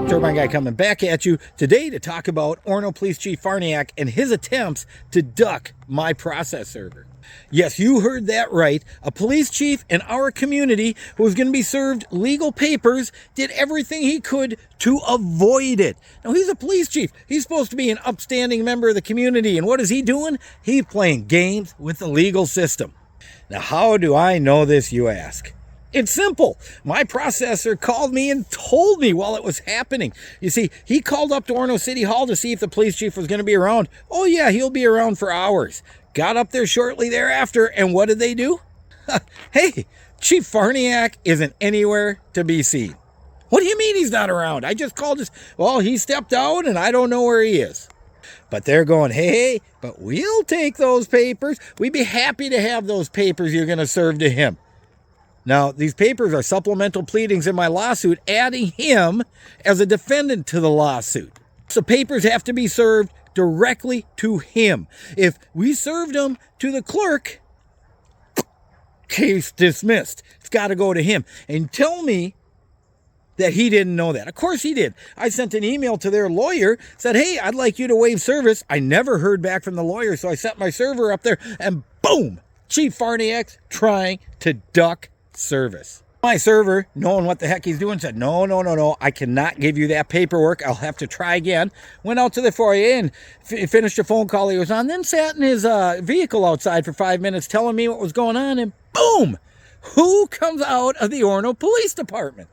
Turbine Guy coming back at you today to talk about Orono Police Chief Farniok and his attempts to duck my process server. Yes, you heard that right. A police chief in our community who was going to be served legal papers did everything he could to avoid it. Now, he's a police chief. He's supposed to be an upstanding member of the community. And what is he doing? He's playing games with the legal system. Now, how do I know this, you ask? It's simple. My processor called me and told me while it was happening. You see, he called up to Orono City Hall to see if the police chief was going to be around. Oh, yeah, he'll be around for hours. Got up there shortly thereafter, and what did they do? Hey, Chief Farniok isn't anywhere to be seen. What do you mean he's not around? I just called his... Well, he stepped out, and I don't know where he is. But they're going, hey, but we'll take those papers. We'd be happy to have those papers you're going to serve to him. Now, these papers are supplemental pleadings in my lawsuit, adding him as a defendant to the lawsuit. So papers have to be served directly to him. If we served them to the clerk, case dismissed. It's got to go to him. And tell me that he didn't know that. Of course he did. I sent an email to their lawyer, said, hey, I'd like you to waive service. I never heard back from the lawyer, so I sent my server up there, and boom, Chief Farniok's trying to duck service. My server, knowing what the heck he's doing, said, no, I cannot give you that paperwork. I'll have to try again. Went out to the foyer and finished a phone call he was on, then sat in his vehicle outside for 5 minutes telling me what was going on, and boom, who comes out of the Orono Police Department?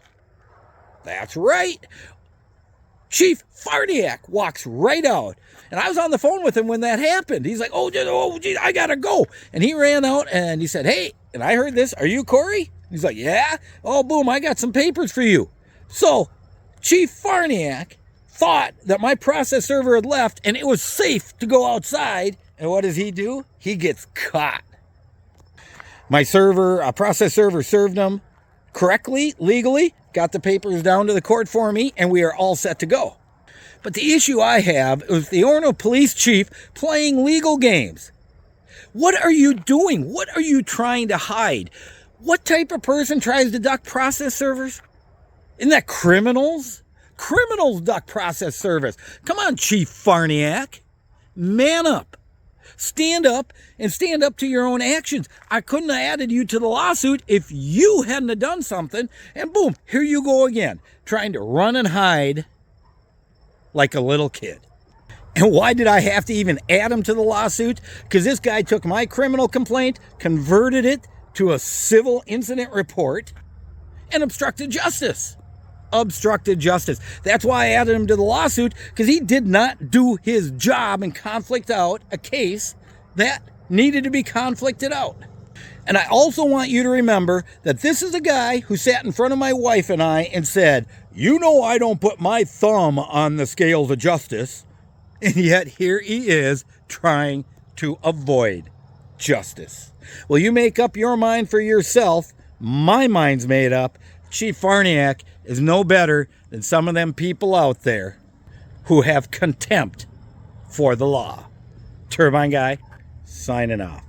That's right. Chief Farniok walks right out. And I was on the phone with him when that happened. He's like, oh, geez, I got to go. And he ran out and he said, hey, and I heard this. Are you Corey? He's like, yeah. Oh, boom, I got some papers for you. So Chief Farniok thought that my process server had left and it was safe to go outside. And what does he do? He gets caught. My server, process server served him correctly, legally, got the papers down to the court for me, and we are all set to go. But the issue I have is the Orono police chief playing legal games. What are you doing? What are you trying to hide? What type of person tries to duck process servers? Isn't that criminals? Criminals duck process service. Come on, Chief Farniok. Man up. Stand up and stand up to your own actions. I couldn't have added you to the lawsuit if you hadn't have done something. And boom, here you go again, trying to run and hide like a little kid. And why did I have to even add him to the lawsuit? Because this guy took my criminal complaint, converted it to a civil incident report, and obstructed justice. Obstructed justice. That's why I added him to the lawsuit, because he did not do his job and conflict out a case that needed to be conflicted out. And I also want you to remember that this is a guy who sat in front of my wife and I and said, you know I don't put my thumb on the scales of justice. And yet here he is trying to avoid justice. Well, you make up your mind for yourself. My mind's made up. Chief Farniok is no better than some of them people out there who have contempt for the law. Turbine Guy, signing off.